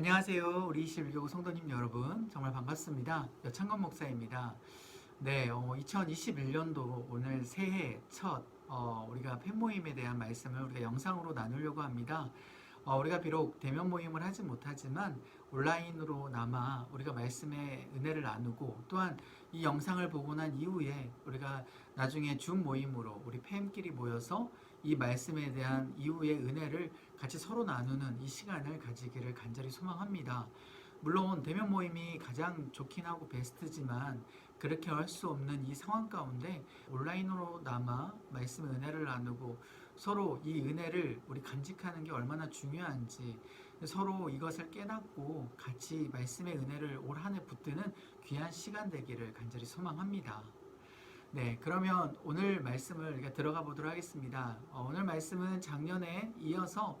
안녕하세요. 우리 21교구 성도님 여러분. 정말 반갑습니다. 여창건 목사입니다. 네, 2021년도 오늘 새해 첫 우리가 팬모임에 대한 말씀을 우리가 영상으로 나누려고 합니다. 우리가 비록 대면 모임을 하지 못하지만 온라인으로나마 우리가 말씀의 은혜를 나누고, 또한 이 영상을 보고 난 이후에 우리가 나중에 줌 모임으로 우리 팬끼리 모여서 이 말씀에 대한 이후의 은혜를 같이 서로 나누는 이 시간을 가지기를 간절히 소망합니다. 물론 대면 모임이 가장 좋긴 하고 베스트지만 그렇게 할 수 없는 이 상황 가운데 온라인으로나마 말씀의 은혜를 나누고 서로 이 은혜를 우리 간직하는 게 얼마나 중요한지, 서로 이것을 깨닫고 같이 말씀의 은혜를 올 한 해 붙드는 귀한 시간 되기를 간절히 소망합니다. 네, 그러면 오늘 말씀을 우리가 들어가 보도록 하겠습니다. 오늘 말씀은 작년에 이어서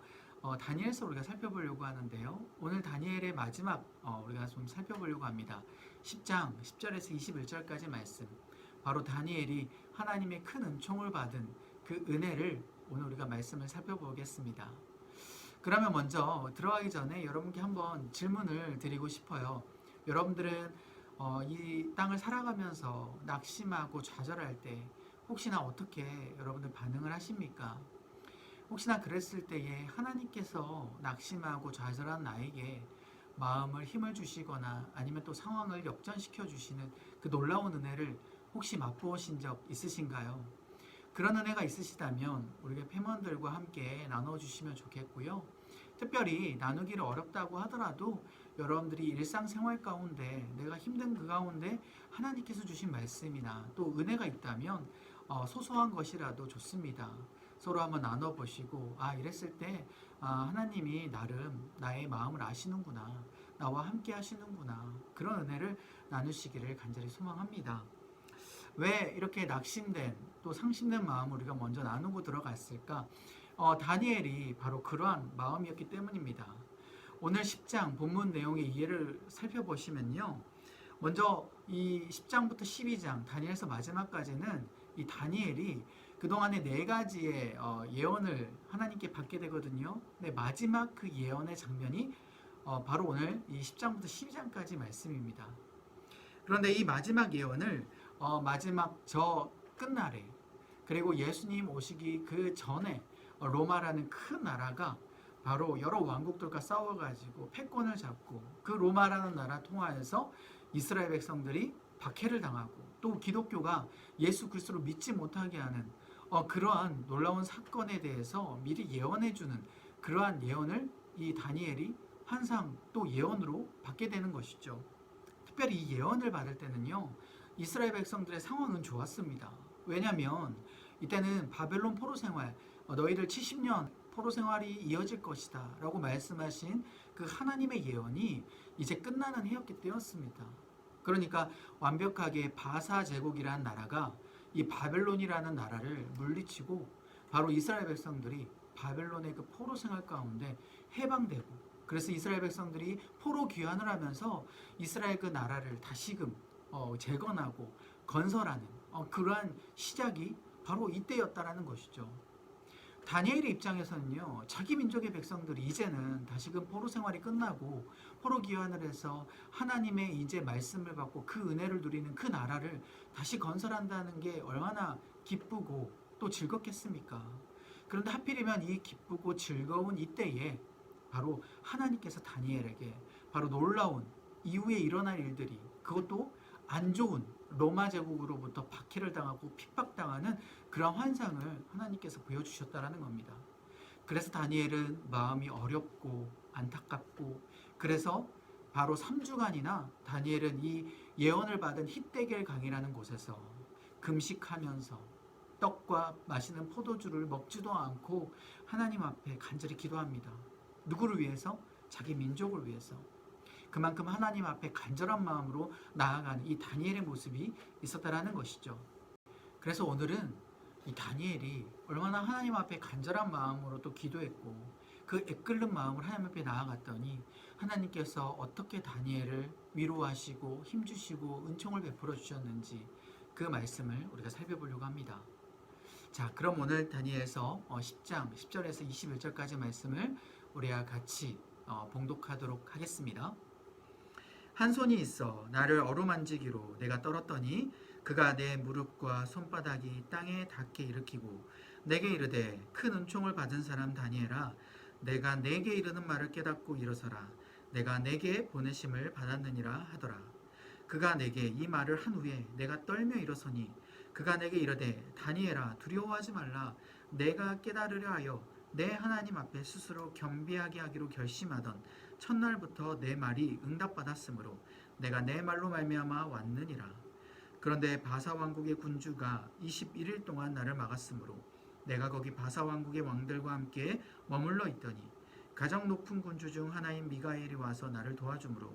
다니엘서 우리가 살펴보려고 하는데요. 오늘 다니엘의 마지막 우리가 좀 살펴보려고 합니다. 10장 10절에서 21절까지 말씀. 바로 다니엘이 하나님의 큰 은총을 받은 그 은혜를 오늘 우리가 말씀을 살펴보겠습니다. 그러면 먼저 들어가기 전에 여러분께 한번 질문을 드리고 싶어요. 여러분들은 이 땅을 살아가면서 낙심하고 좌절할 때 혹시나 어떻게 여러분들 반응을 하십니까? 혹시나 그랬을 때에 하나님께서 낙심하고 좌절한 나에게 마음을 힘을 주시거나 아니면 또 상황을 역전시켜 주시는 그 놀라운 은혜를 혹시 맛보신 적 있으신가요? 그런 은혜가 있으시다면 우리가 팬원들과 함께 나눠주시면 좋겠고요. 특별히 나누기를 어렵다고 하더라도 여러분들이 일상생활 가운데 내가 힘든 그 가운데 하나님께서 주신 말씀이나 또 은혜가 있다면 소소한 것이라도 좋습니다. 서로 한번 나눠보시고 이랬을 때 하나님이 나름 나의 마음을 아시는구나, 나와 함께 하시는구나, 그런 은혜를 나누시기를 간절히 소망합니다. 왜 이렇게 낙심된 또 상심된 마음을 우리가 먼저 나누고 들어갔을까? 다니엘이 바로 그러한 마음이었기 때문입니다. 오늘 10장 본문 내용의 이해를 살펴보시면요. 먼저 이 10장부터 12장 다니엘서 마지막까지는 이 다니엘이 그동안에 네 가지의 예언을 하나님께 받게 되거든요. 근데 마지막 그 예언의 장면이 바로 오늘 이 10장부터 12장까지 말씀입니다. 그런데 이 마지막 예언을 마지막 저 끝날에, 그리고 예수님 오시기 그 전에 로마라는 큰 나라가 바로 여러 왕국들과 싸워가지고 패권을 잡고 그 로마라는 나라 통하여서 이스라엘 백성들이 박해를 당하고 또 기독교가 예수 그리스도를 믿지 못하게 하는 그러한 놀라운 사건에 대해서 미리 예언해주는 그러한 예언을 이 다니엘이 환상 또 예언으로 받게 되는 것이죠. 특별히 이 예언을 받을 때는요, 이스라엘 백성들의 상황은 좋았습니다. 왜냐하면 이때는 바벨론 포로 생활, 너희들 70년 포로 생활이 이어질 것이다 라고 말씀하신 그 하나님의 예언이 이제 끝나는 해였기 때였습니다. 그러니까 완벽하게 바사 제국이라는 나라가 이 바벨론이라는 나라를 물리치고 바로 이스라엘 백성들이 바벨론의 그 포로 생활 가운데 해방되고, 그래서 이스라엘 백성들이 포로 귀환을 하면서 이스라엘 그 나라를 다시금 재건하고 건설하는 그러한 시작이 바로 이때였다라는 것이죠. 다니엘의 입장에서는요, 자기 민족의 백성들이 이제는 다시금 포로 생활이 끝나고 포로 귀환을 해서 하나님의 이제 말씀을 받고 그 은혜를 누리는 그 나라를 다시 건설한다는 게 얼마나 기쁘고 또 즐겁겠습니까? 그런데 하필이면 이 기쁘고 즐거운 이때에 바로 하나님께서 다니엘에게 바로 놀라운 이후에 일어날 일들이, 그것도 안 좋은 로마 제국으로부터 박해를 당하고 핍박당하는 그런 환상을 하나님께서 보여주셨다라는 겁니다. 그래서 다니엘은 마음이 어렵고 안타깝고, 그래서 바로 3주간이나 다니엘은 이 예언을 받은 힛데겔 강이라는 곳에서 금식하면서 떡과 마시는 포도주를 먹지도 않고 하나님 앞에 간절히 기도합니다. 누구를 위해서? 자기 민족을 위해서. 그만큼 하나님 앞에 간절한 마음으로 나아가는 이 다니엘의 모습이 있었다라는 것이죠. 그래서 오늘은 이 다니엘이 얼마나 하나님 앞에 간절한 마음으로 또 기도했고 그 애끓는 마음으로 하나님 앞에 나아갔더니 하나님께서 어떻게 다니엘을 위로하시고 힘주시고 은총을 베풀어 주셨는지 그 말씀을 우리가 살펴보려고 합니다. 자, 그럼 오늘 다니엘서 10장 10절에서 21절까지 말씀을 우리와 같이 봉독하도록 하겠습니다. 한 손이 있어 나를 어루만지기로 내가 떨었더니 그가 내 무릎과 손바닥이 땅에 닿게 일으키고 내게 이르되 큰 은총을 받은 사람 다니엘아 내가 내게 이르는 말을 깨닫고 일어서라 내가 내게 보내심을 받았느니라 하더라. 그가 내게 이 말을 한 후에 내가 떨며 일어서니 그가 내게 이르되 다니엘아 두려워하지 말라 내가 깨달으려 하여 내 하나님 앞에 스스로 겸비하게 하기로 결심하던 첫날부터 내 말이 응답받았으므로 내가 내 말로 말미암아 왔느니라. 그런데 바사 왕국의 군주가 21일 동안 나를 막았으므로 내가 거기 바사 왕국의 왕들과 함께 머물러 있더니 가장 높은 군주 중 하나인 미가엘이 와서 나를 도와주므로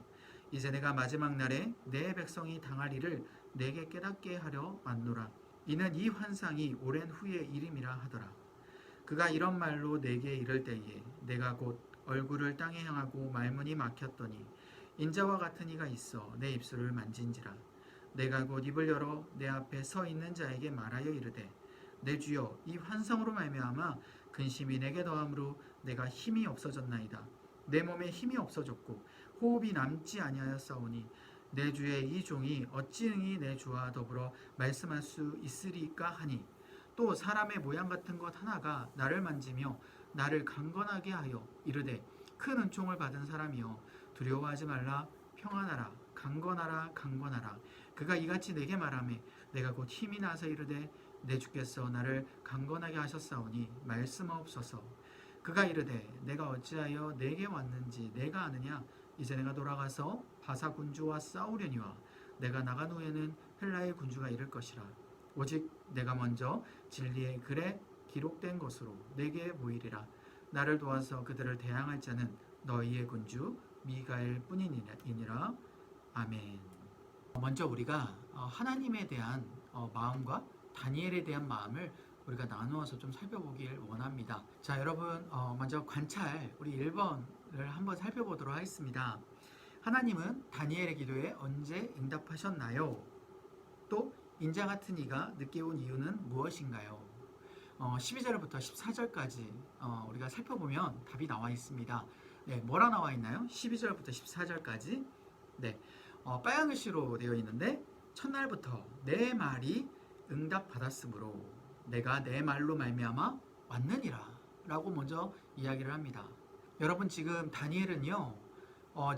이제 내가 마지막 날에 내 백성이 당할 일을 내게 깨닫게 하려 왔노라. 이는 이 환상이 오랜 후의 일임이라 하더라. 그가 이런 말로 내게 이를 때에 내가 곧 얼굴을 땅에 향하고 말문이 막혔더니 인자와 같은 이가 있어 내 입술을 만진지라. 내가 곧 입을 열어 내 앞에 서 있는 자에게 말하여 이르되 내 주여 이 환상으로 말미암아 근심이 내게 더함으로 내가 힘이 없어졌나이다. 내 몸에 힘이 없어졌고 호흡이 남지 아니하였사오니 내 주의 이 종이 어찌 능히 내 주와 더불어 말씀할 수 있으리까 하니 또 사람의 모양 같은 것 하나가 나를 만지며 나를 강건하게 하여 이르되 큰 은총을 받은 사람이여 두려워하지 말라 평안하라 강건하라 강건하라. 그가 이같이 내게 말하매 내가 곧 힘이 나서 이르되 내 주께서 나를 강건하게 하셨사오니 말씀하옵소서. 그가 이르되 내가 어찌하여 내게 왔는지 내가 아느냐. 이제 내가 돌아가서 바사 군주와 싸우려니와 내가 나간 후에는 헬라의 군주가 이를 것이라. 오직 내가 먼저 진리의 글에 기록된 것으로 내게 보이리라. 나를 도와서 그들을 대항할 자는 너희의 군주 미가엘 뿐이니라. 아멘. 먼저 우리가 하나님에 대한 마음과 다니엘에 대한 마음을 우리가 나누어서 좀 살펴보길 원합니다. 자, 여러분 먼저 관찰 우리 1번을 한번 살펴보도록 하겠습니다. 하나님은 다니엘의 기도에 언제 응답하셨나요? 또 인자 같은 이가 늦게 온 이유는 무엇인가요? 12절부터 14절까지 우리가 살펴보면 답이 나와 있습니다. 네, 뭐라 나와 있나요? 12절부터 14절까지 네, 빨간 글씨로 되어 있는데 첫날부터 내 말이 응답받았으므로 내가 내 말로 말미암아 왔느니라 라고 먼저 이야기를 합니다. 여러분 지금 다니엘은요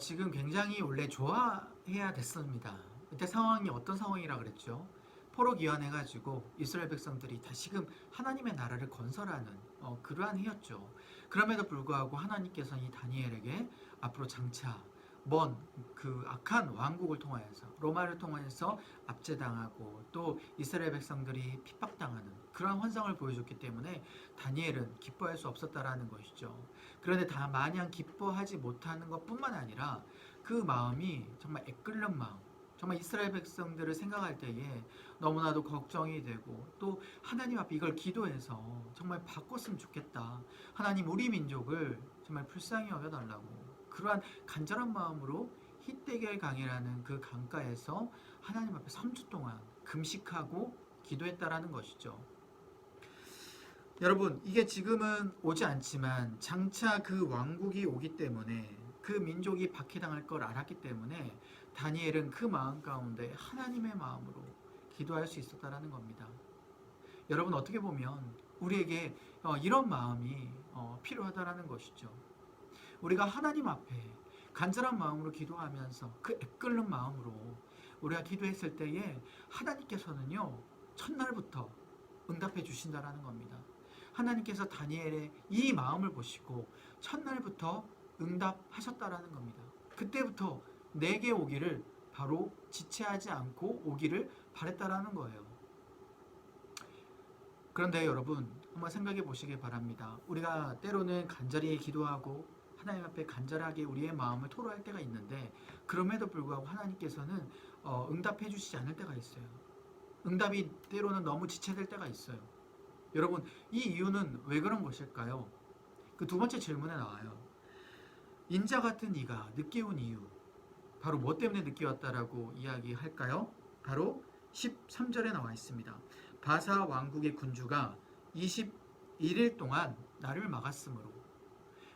지금 굉장히 원래 좋아해야 됐습니다. 그때 상황이 어떤 상황이라 그랬죠? 포로 귀환해가지고 이스라엘 백성들이 다시금 하나님의 나라를 건설하는 그러한 해였죠. 그럼에도 불구하고 하나님께서는 이 다니엘에게 앞으로 장차 먼 그 악한 왕국을 통하여서 로마를 통해서 압제당하고 또 이스라엘 백성들이 핍박당하는 그러한 환상을 보여줬기 때문에 다니엘은 기뻐할 수 없었다라는 것이죠. 그런데 다 마냥 기뻐하지 못하는 것뿐만 아니라 그 마음이 정말 애끓는 마음, 정말 이스라엘 백성들을 생각할 때에 너무나도 걱정이 되고 또 하나님 앞에 이걸 기도해서 정말 바꿨으면 좋겠다. 하나님 우리 민족을 정말 불쌍히 여겨달라고 그러한 간절한 마음으로 히데겔 강이라는 그 강가에서 하나님 앞에 3주 동안 금식하고 기도했다라는 것이죠. 여러분 이게 지금은 오지 않지만 장차 그 왕국이 오기 때문에 그 민족이 박해당할 걸 알았기 때문에 다니엘은 그 마음 가운데 하나님의 마음으로 기도할 수 있었다라는 겁니다. 여러분 어떻게 보면 우리에게 이런 마음이 필요하다라는 것이죠. 우리가 하나님 앞에 간절한 마음으로 기도하면서 그 애끓는 마음으로 우리가 기도했을 때에 하나님께서는요 첫날부터 응답해 주신다라는 겁니다. 하나님께서 다니엘의 이 마음을 보시고 첫날부터 응답하셨다라는 겁니다. 그때부터 내게 오기를 바로 지체하지 않고 오기를 바랬다라는 거예요. 그런데 여러분 한번 생각해 보시기 바랍니다. 우리가 때로는 간절히 기도하고 하나님 앞에 간절하게 우리의 마음을 토로할 때가 있는데 그럼에도 불구하고 하나님께서는 응답해 주시지 않을 때가 있어요. 응답이 때로는 너무 지체될 때가 있어요. 여러분 이 이유는 왜 그런 것일까요? 그 두 번째 질문에 나와요. 인자 같은 이가 늦게 온 이유 바로 뭐 때문에 늦게 왔다라고 이야기할까요? 바로 13절에 나와 있습니다. 바사 왕국의 군주가 21일 동안 나를 막았으므로.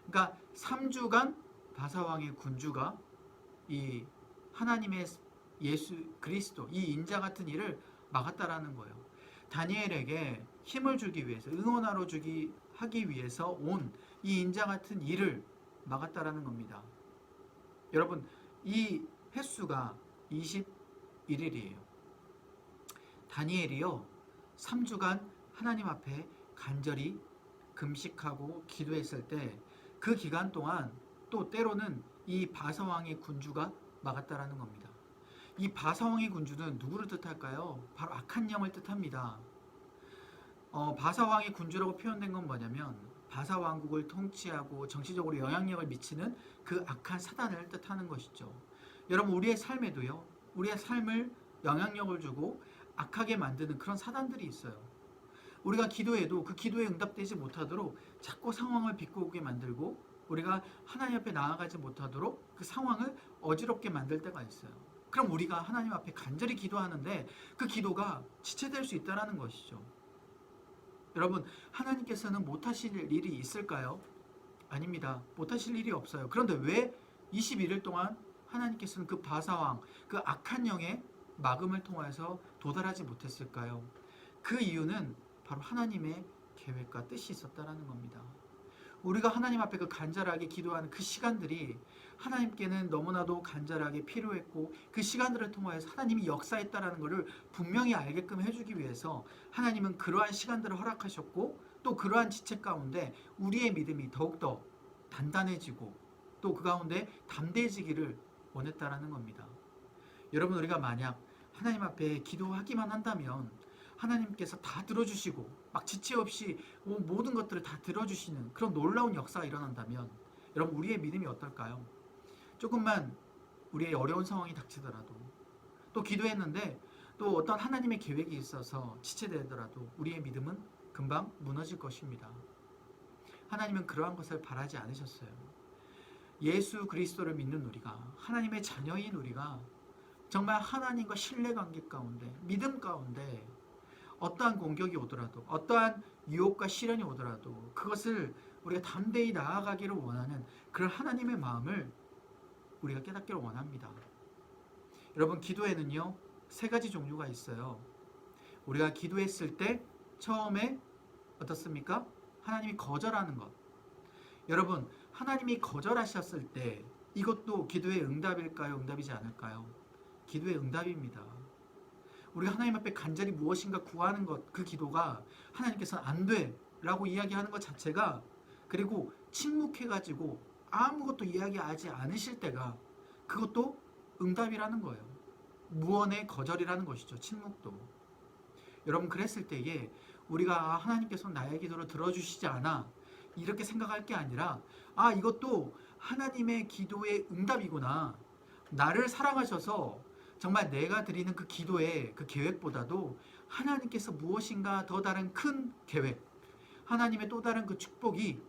그러니까 3주간 바사왕의 군주가 이 하나님의 예수 그리스도 이 인자 같은 일을 막았다라는 거예요. 다니엘에게 힘을 주기 위해서 응원하러 하기 위해서 온 이 인자 같은 일을 막았다라는 겁니다. 여러분, 이 횟수가 21일이에요. 다니엘이요 3주간 하나님 앞에 간절히 금식하고 기도했을 때 그 기간 동안 또 때로는 이 바사왕의 군주가 막았다라는 겁니다. 이 바사왕의 군주는 누구를 뜻할까요? 바로 악한 영을 뜻합니다. 바사왕의 군주라고 표현된 건 뭐냐면 바사왕국을 통치하고 정치적으로 영향력을 미치는 그 악한 사단을 뜻하는 것이죠. 여러분, 우리의 삶에도요, 우리의 삶을 영향력을 주고 악하게 만드는 그런 사단들이 있어요. 우리가 기도해도 그 기도에 응답되지 못하도록 자꾸 상황을 비꼬게 만들고 우리가 하나님 앞에 나아가지 못하도록 그 상황을 어지럽게 만들 때가 있어요. 그럼 우리가 하나님 앞에 간절히 기도하는데 그 기도가 지체될 수 있다는 것이죠. 여러분, 하나님께서는 못하실 일이 있을까요? 아닙니다. 못하실 일이 없어요. 그런데 왜 21일 동안 하나님께서는 그 바사왕, 그 악한 영의 막음을 통해서 도달하지 못했을까요? 그 이유는 바로 하나님의 계획과 뜻이 있었다는 겁니다. 우리가 하나님 앞에 그 간절하게 기도하는 그 시간들이 하나님께는 너무나도 간절하게 필요했고 그 시간들을 통하여서 하나님이 역사했다라는 것을 분명히 알게끔 해주기 위해서 하나님은 그러한 시간들을 허락하셨고 또 그러한 지체 가운데 우리의 믿음이 더욱더 단단해지고 또 그 가운데 담대해지기를 원했다라는 겁니다. 여러분, 우리가 만약 하나님 앞에 기도하기만 한다면 하나님께서 다 들어주시고 막 지체 없이 모든 것들을 다 들어주시는 그런 놀라운 역사가 일어난다면 여러분, 우리의 믿음이 어떨까요? 조금만 우리의 어려운 상황이 닥치더라도 또 기도했는데 또 어떤 하나님의 계획이 있어서 지체되더라도 우리의 믿음은 금방 무너질 것입니다. 하나님은 그러한 것을 바라지 않으셨어요. 예수 그리스도를 믿는 우리가, 하나님의 자녀인 우리가 정말 하나님과 신뢰관계 가운데, 믿음 가운데 어떠한 공격이 오더라도, 어떠한 유혹과 시련이 오더라도 그것을 우리가 담대히 나아가기를 원하는 그런 하나님의 마음을 우리가 깨닫기를 원합니다. 여러분, 기도에는요 3가지 종류가 있어요. 우리가 기도했을 때 처음에 어떻습니까? 하나님이 거절하는 것. 여러분, 하나님이 거절하셨을 때 이것도 기도의 응답일까요? 응답이지 않을까요? 기도의 응답입니다. 우리가 하나님 앞에 간절히 무엇인가 구하는 것, 그 기도가 하나님께서는 안 돼 라고 이야기하는 것 자체가, 그리고 침묵해가지고 아무것도 이야기하지 않으실 때가, 그것도 응답이라는 거예요. 무언의 거절이라는 것이죠. 침묵도. 여러분, 그랬을 때에 우리가 하나님께서는 나의 기도를 들어주시지 않아 이렇게 생각할 게 아니라, 이것도 하나님의 기도의 응답이구나. 나를 사랑하셔서 정말 내가 드리는 그 기도의 그 계획보다도 하나님께서 무엇인가 더 다른 큰 계획, 하나님의 또 다른 그 축복이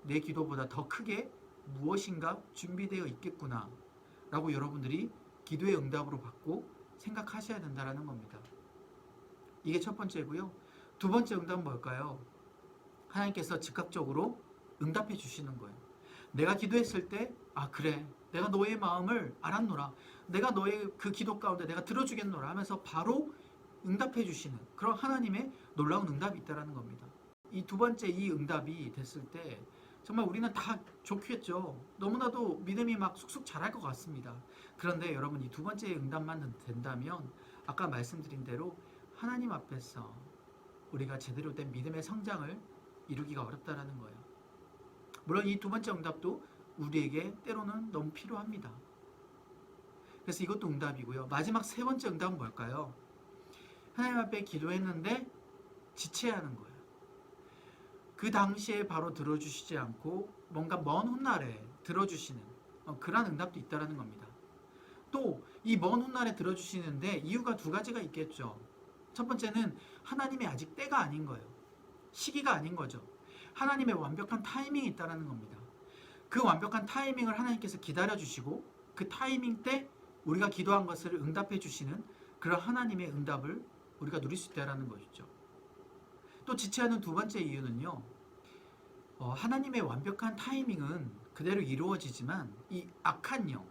내 기도보다 더 크게 무엇인가 준비되어 있겠구나 라고 여러분들이 기도의 응답으로 받고 생각하셔야 된다는 겁니다. 이게 첫 번째고요. 두 번째 응답은 뭘까요? 하나님께서 즉각적으로 응답해 주시는 거예요. 내가 기도했을 때 그래, 내가 너의 마음을 알았노라, 내가 너의 그 기도 가운데 내가 들어주겠노라 하면서 바로 응답해 주시는 그런 하나님의 놀라운 응답이 있다는 겁니다. 이 두 번째 이 응답이 됐을 때 정말 우리는 다 좋겠죠. 너무나도 믿음이 막 쑥쑥 자랄 것 같습니다. 그런데 여러분, 이 두 번째 응답만 된다면 아까 말씀드린 대로 하나님 앞에서 우리가 제대로 된 믿음의 성장을 이루기가 어렵다는 거예요. 물론 이 두 번째 응답도 우리에게 때로는 너무 필요합니다. 그래서 이것도 응답이고요. 마지막 세 번째 응답은 뭘까요? 하나님 앞에 기도했는데 지체하는 거예요. 그 당시에 바로 들어주시지 않고 뭔가 먼 훗날에 들어주시는 그런 응답도 있다는 겁니다. 또 이 먼 훗날에 들어주시는데 이유가 2가지가 있겠죠. 첫 번째는 하나님의 아직 때가 아닌 거예요. 시기가 아닌 거죠. 하나님의 완벽한 타이밍이 있다는 겁니다. 그 완벽한 타이밍을 하나님께서 기다려주시고 그 타이밍 때 우리가 기도한 것을 응답해 주시는 그런 하나님의 응답을 우리가 누릴 수 있다는 것이죠. 또 지체하는 두 번째 이유는요, 하나님의 완벽한 타이밍은 그대로 이루어지지만 이 악한 영,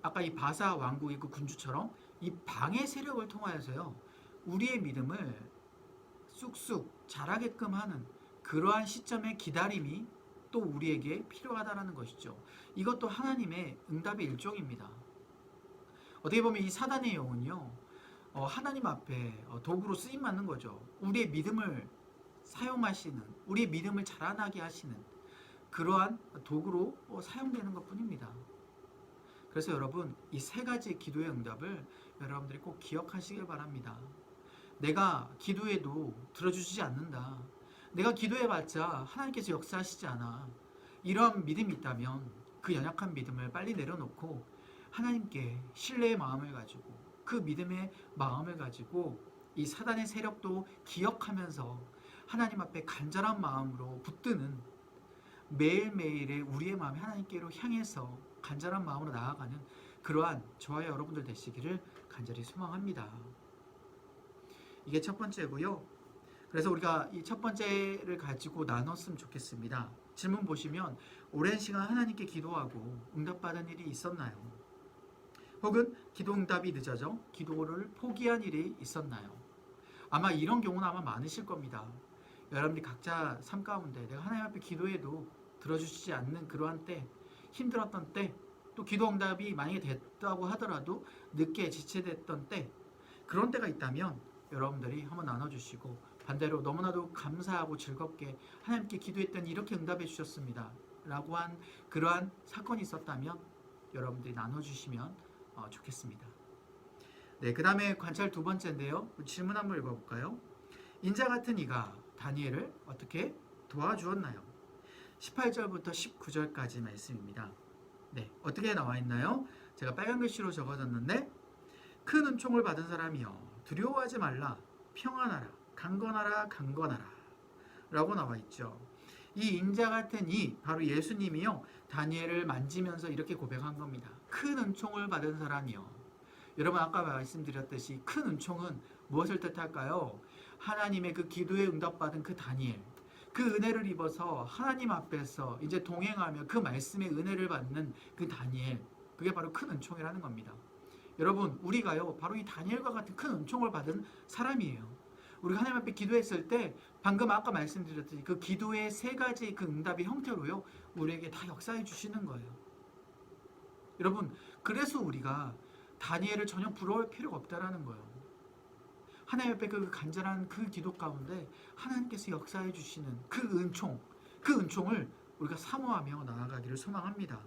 아까 이 바사 왕국의 그 군주처럼 이 방해 세력을 통하여서요, 우리의 믿음을 쑥쑥 자라게끔 하는 그러한 시점의 기다림이 또 우리에게 필요하다라는 것이죠. 이것도 하나님의 응답의 일종입니다. 어떻게 보면 이 사단의 영은요, 하나님 앞에 도구로 쓰임 맞는 거죠. 우리의 믿음을 사용하시는, 우리의 믿음을 자라나게 하시는 그러한 도구로 사용되는 것 뿐입니다. 그래서 여러분, 이 세 가지 기도의 응답을 여러분들이 꼭 기억하시길 바랍니다. 내가 기도해도 들어주시지 않는다. 내가 기도해봤자 하나님께서 역사하시지 않아. 이러한 믿음이 있다면 그 연약한 믿음을 빨리 내려놓고 하나님께 신뢰의 마음을 가지고, 그 믿음의 마음을 가지고 이 사단의 세력도 기억하면서 하나님 앞에 간절한 마음으로 붙드는, 매일매일의 우리의 마음이 하나님께로 향해서 간절한 마음으로 나아가는 그러한 저와 여러분들 되시기를 간절히 소망합니다. 이게 첫 번째고요. 그래서 우리가 이 첫 번째를 가지고 나눴으면 좋겠습니다. 질문 보시면 오랜 시간 하나님께 기도하고 응답받은 일이 있었나요? 혹은 기도 응답이 늦어져 기도를 포기한 일이 있었나요? 아마 이런 경우는 아마 많으실 겁니다. 여러분들이 각자 삶 가운데 내가 하나님 앞에 기도해도 들어주시지 않는 그러한 때, 힘들었던 때, 또 기도 응답이 만약에 됐다고 하더라도 늦게 지체됐던 때, 그런 때가 있다면 여러분들이 한번 나눠주시고, 반대로 너무나도 감사하고 즐겁게 하나님께 기도했더니 이렇게 응답해 주셨습니다 라고 한 그러한 사건이 있었다면 여러분들이 나눠주시면 좋겠습니다. 네, 그 다음에 관찰 두 번째인데요, 질문 한번 읽어볼까요? 인자 같은 이가 다니엘을 어떻게 도와주었나요? 18절부터 19절까지 말씀입니다. 네, 어떻게 나와 있나요? 제가 빨간 글씨로 적어뒀는데, 큰 은총을 받은 사람이여 두려워하지 말라, 평안하라, 강건하라, 강건하라 라고 나와 있죠. 이 인자 같은 이 바로 예수님이요, 다니엘을 만지면서 이렇게 고백한 겁니다. 큰 은총을 받은 사람이요. 여러분, 아까 말씀드렸듯이 큰 은총은 무엇을 뜻할까요? 하나님의 그 기도에 응답받은 그 다니엘, 그 은혜를 입어서 하나님 앞에서 이제 동행하며 그 말씀의 은혜를 받는 그 다니엘, 그게 바로 큰 은총이라는 겁니다. 여러분, 우리가요 바로 이 다니엘과 같은 큰 은총을 받은 사람이에요. 우리가 하나님 앞에 기도했을 때 방금 아까 말씀드렸듯이 그 기도의 세 가지 그 응답의 형태로요, 우리에게 다 역사해 주시는 거예요. 여러분, 그래서 우리가 다니엘을 전혀 부러울 필요가 없다라는 거예요. 하나님 앞에 그 간절한 그 기도 가운데 하나님께서 역사해 주시는 그 은총을 우리가 사모하며 나아가기를 소망합니다.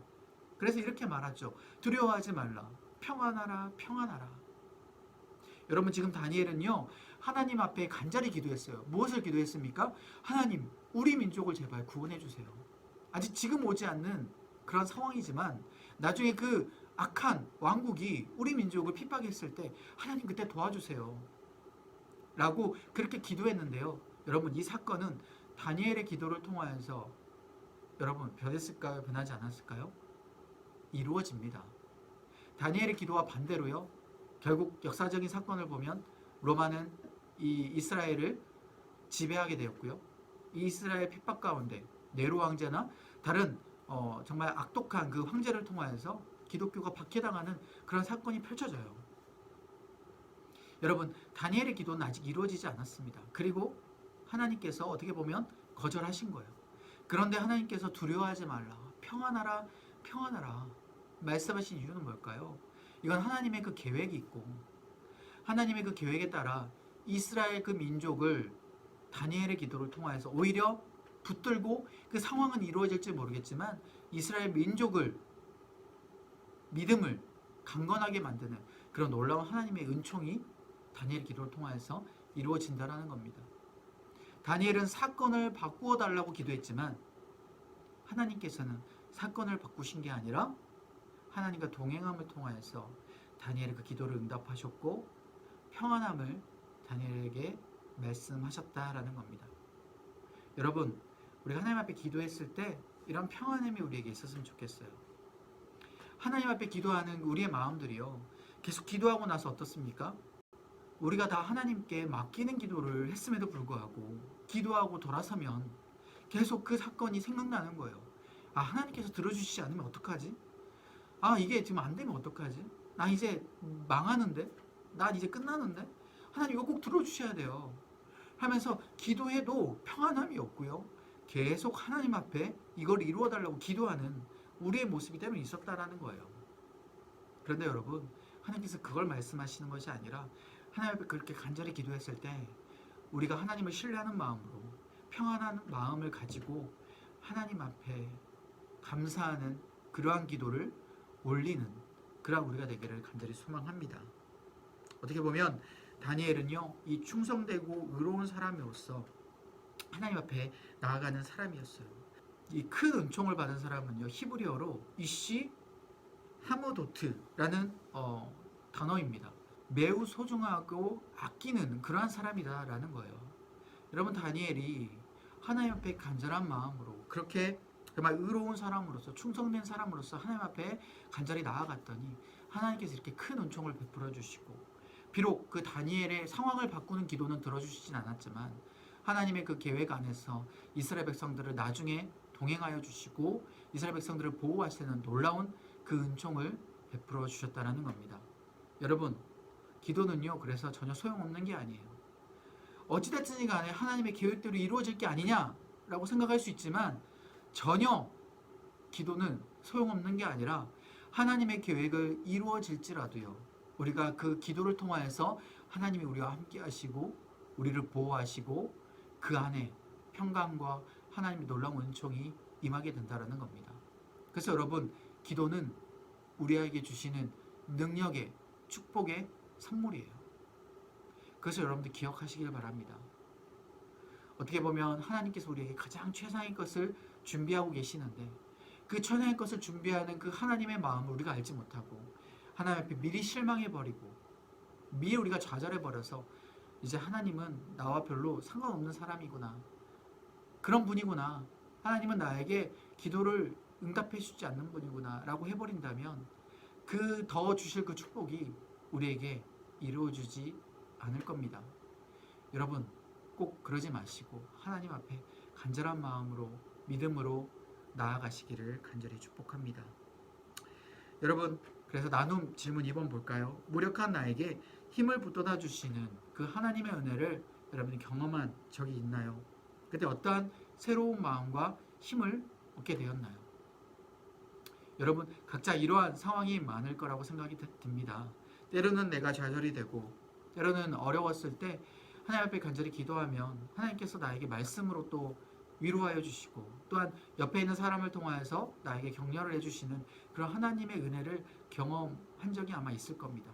그래서 이렇게 말하죠. 두려워하지 말라, 평안하라, 평안하라. 여러분, 지금 다니엘은요, 하나님 앞에 간절히 기도했어요. 무엇을 기도했습니까? 하나님, 우리 민족을 제발 구원해 주세요. 아직 지금 오지 않는 그런 상황이지만 나중에 그 악한 왕국이 우리 민족을 핍박했을 때 하나님 그때 도와주세요 라고 그렇게 기도했는데요. 여러분, 이 사건은 다니엘의 기도를 통하여서 여러분 변했을까요? 변하지 않았을까요? 이루어집니다. 다니엘의 기도와 반대로요, 결국 역사적인 사건을 보면 로마는 이 이스라엘을 지배하게 되었고요. 이 이스라엘 핍박 가운데 네로 황제나 다른 정말 악독한 그 황제를 통하여서 기독교가 박해당하는 그런 사건이 펼쳐져요. 여러분, 다니엘의 기도는 아직 이루어지지 않았습니다. 그리고 하나님께서 어떻게 보면 거절하신 거예요. 그런데 하나님께서 두려워하지 말라, 평안하라, 평안하라 말씀하신 이유는 뭘까요? 이건 하나님의 그 계획이 있고, 하나님의 그 계획에 따라 이스라엘 그 민족을 다니엘의 기도를 통하여서 오히려 붙들고, 그 상황은 이루어질지 모르겠지만 이스라엘 민족을, 믿음을 강건하게 만드는 그런 놀라운 하나님의 은총이 다니엘의 기도를 통하여서 이루어진다라는 겁니다. 다니엘은 사건을 바꾸어 달라고 기도했지만 하나님께서는 사건을 바꾸신 게 아니라 하나님과 동행함을 통하여서 다니엘의 그 기도를 응답하셨고 평안함을 다니엘에게 말씀하셨다라는 겁니다. 여러분, 우리가 하나님 앞에 기도했을 때 이런 평안함이 우리에게 있었으면 좋겠어요. 하나님 앞에 기도하는 우리의 마음들이요, 계속 기도하고 나서 어떻습니까? 우리가 다 하나님께 맡기는 기도를 했음에도 불구하고 기도하고 돌아서면 계속 그 사건이 생각나는 거예요. 아, 하나님께서 들어주시지 않으면 어떡하지? 아, 이게 지금 안 되면 어떡하지? 나 이제 망하는데? 난 이제 끝나는데? 하나님 이거 꼭 들어주셔야 돼요. 하면서 기도해도 평안함이 없고요. 계속 하나님 앞에 이걸 이루어 달라고 기도하는 우리의 모습이 때문에 있었다라는 거예요. 그런데 여러분, 하나님께서 그걸 말씀하시는 것이 아니라 하나님 앞에 그렇게 간절히 기도했을 때 우리가 하나님을 신뢰하는 마음으로 평안한 마음을 가지고 하나님 앞에 감사하는 그러한 기도를 올리는 그러한 우리가 되기를 간절히 소망합니다. 어떻게 보면 다니엘은요, 이 충성되고 의로운 사람으로서 하나님 앞에 나아가는 사람이었어요. 이 큰 은총을 받은 사람은요, 히브리어로 이시 하모도트라는 단어입니다. 매우 소중하고 아끼는 그러한 사람이다라는 거예요. 여러분, 다니엘이 하나님 앞에 간절한 마음으로 그렇게 정말 의로운 사람으로서 충성된 사람으로서 하나님 앞에 간절히 나아갔더니 하나님께서 이렇게 큰 은총을 베풀어 주시고, 비록 그 다니엘의 상황을 바꾸는 기도는 들어주시진 않았지만 하나님의 그 계획 안에서 이스라엘 백성들을 나중에 동행하여 주시고 이스라엘 백성들을 보호하시는 놀라운 그 은총을 베풀어 주셨다는 겁니다. 여러분, 기도는요, 그래서 전혀 소용없는 게 아니에요. 어찌됐든지 간에 하나님의 계획대로 이루어질 게 아니냐라고 생각할 수 있지만 전혀 기도는 소용없는 게 아니라 하나님의 계획을 이루어질지라도요, 우리가 그 기도를 통하여서 하나님이 우리와 함께 하시고 우리를 보호하시고 그 안에 평강과 하나님의 놀라운 은총이 임하게 된다는 겁니다. 그래서 여러분, 기도는 우리에게 주시는 능력의 축복의 선물이에요. 그래서 여러분들 기억하시길 바랍니다. 어떻게 보면 하나님께서 우리에게 가장 최상의 것을 준비하고 계시는데 그 최상의 것을 준비하는 그 하나님의 마음을 우리가 알지 못하고 하나님 앞에 미리 실망해버리고 미리 우리가 좌절해버려서 이제 하나님은 나와 별로 상관없는 사람이구나, 그런 분이구나, 하나님은 나에게 기도를 응답해 주지 않는 분이구나 라고 해버린다면 그 더 주실 그 축복이 우리에게 이루어지지 않을 겁니다. 여러분, 꼭 그러지 마시고 하나님 앞에 간절한 마음으로 믿음으로 나아가시기를 간절히 축복합니다. 여러분, 그래서 나눔 질문 2번 볼까요? 무력한 나에게 힘을 북돋아 주시는 그 하나님의 은혜를 여러분이 경험한 적이 있나요? 그때 어떠한 새로운 마음과 힘을 얻게 되었나요? 여러분, 각자 이러한 상황이 많을 거라고 생각이 듭니다. 때로는 내가 좌절이 되고 때로는 어려웠을 때 하나님 앞에 간절히 기도하면 하나님께서 나에게 말씀으로 또 위로하여 주시고 또한 옆에 있는 사람을 통하여서 나에게 격려를 해주시는 그런 하나님의 은혜를 경험한 적이 아마 있을 겁니다.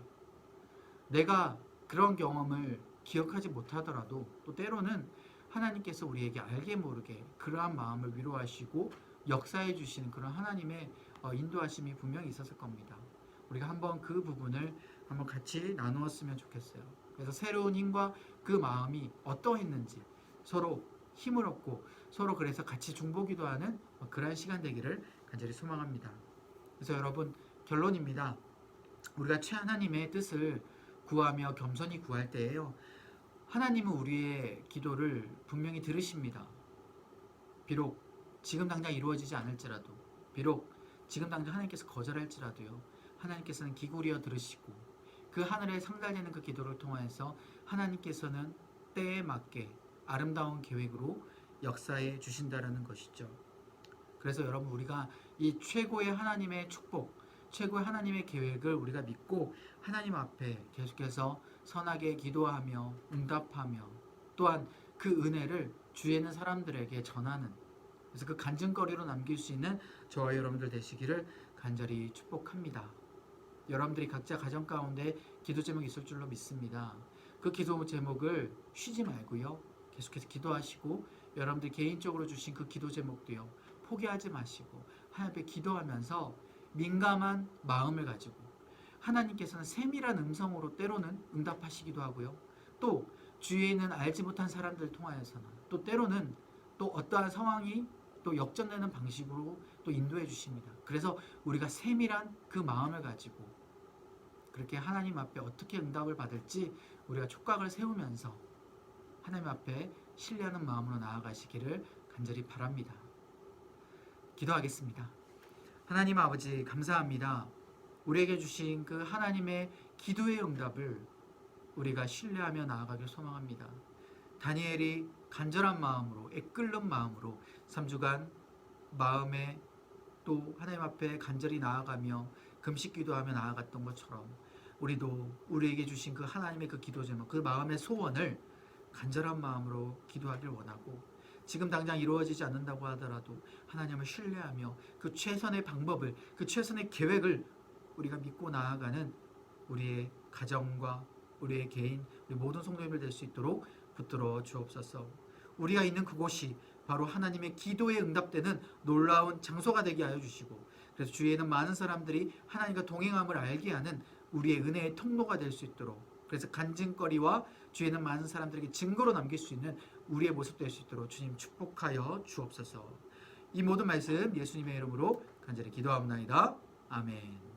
내가 그런 경험을 기억하지 못하더라도 또 때로는 하나님께서 우리에게 알게 모르게 그러한 마음을 위로하시고 역사해 주시는 그런 하나님의 인도하심이 분명히 있었을 겁니다. 우리가 한번 그 부분을 한번 같이 나누었으면 좋겠어요. 그래서 새로운 힘과 그 마음이 어떠했는지 서로 힘을 얻고 서로 그래서 같이 중보기도하는 그러한 시간 되기를 간절히 소망합니다. 그래서 여러분, 결론입니다. 우리가 최하나님의 뜻을 구하며 겸손히 구할 때에요, 하나님은 우리의 기도를 분명히 들으십니다. 비록 지금 당장 이루어지지 않을지라도, 비록 지금 당장 하나님께서 거절할지라도요, 하나님께서는 기울여 들으시고 그 하늘에 상달되는 그 기도를 통하여서 하나님께서는 때에 맞게 아름다운 계획으로 역사해 주신다라는 것이죠. 그래서 여러분, 우리가 이 최고의 하나님의 축복, 최고의 하나님의 계획을 우리가 믿고 하나님 앞에 계속해서 선하게 기도하며 응답하며 또한 그 은혜를 주위에 있는 사람들에게 전하는, 그래서 그 간증거리로 남길 수 있는 저와 여러분들 되시기를 간절히 축복합니다. 여러분들이 각자 가정 가운데 기도 제목이 있을 줄로 믿습니다. 그 기도 제목을 쉬지 말고요, 계속해서 기도하시고 여러분들 개인적으로 주신 그 기도 제목도요, 포기하지 마시고 하나님 앞에 기도하면서 민감한 마음을 가지고 하나님께서는 세밀한 음성으로 때로는 응답하시기도 하고요, 또 주위에 있는 알지 못한 사람들을 통하여서는 또 때로는 또 어떠한 상황이 또 역전되는 방식으로 또 인도해 주십니다. 그래서 우리가 세밀한 그 마음을 가지고 그렇게 하나님 앞에 어떻게 응답을 받을지 우리가 촉각을 세우면서 하나님 앞에 신뢰하는 마음으로 나아가시기를 간절히 바랍니다. 기도하겠습니다. 하나님 아버지 감사합니다. 우리에게 주신 그 하나님의 기도의 응답을 우리가 신뢰하며 나아가길 소망합니다. 다니엘이 간절한 마음으로 애끓는 마음으로 3주간 마음에 또 하나님 앞에 간절히 나아가며 금식 기도하며 나아갔던 것처럼 우리도 우리에게 주신 그 하나님의 그 기도 제목, 그 마음의 소원을 간절한 마음으로 기도하길 원하고, 지금 당장 이루어지지 않는다고 하더라도 하나님을 신뢰하며 그 최선의 방법을, 그 최선의 계획을 우리가 믿고 나아가는 우리의 가정과 우리의 개인, 우리 모든 성도님들 될 수 있도록 붙들어 주옵소서. 우리가 있는 그곳이 바로 하나님의 기도에 응답되는 놀라운 장소가 되게 하여 주시고, 그래서 주위에는 많은 사람들이 하나님과 동행함을 알게 하는 우리의 은혜의 통로가 될 수 있도록, 그래서 간증거리와 주위에는 많은 사람들에게 증거로 남길 수 있는 우리의 모습 될 수 있도록 주님 축복하여 주옵소서. 이 모든 말씀 예수님의 이름으로 간절히 기도합니다. 아멘.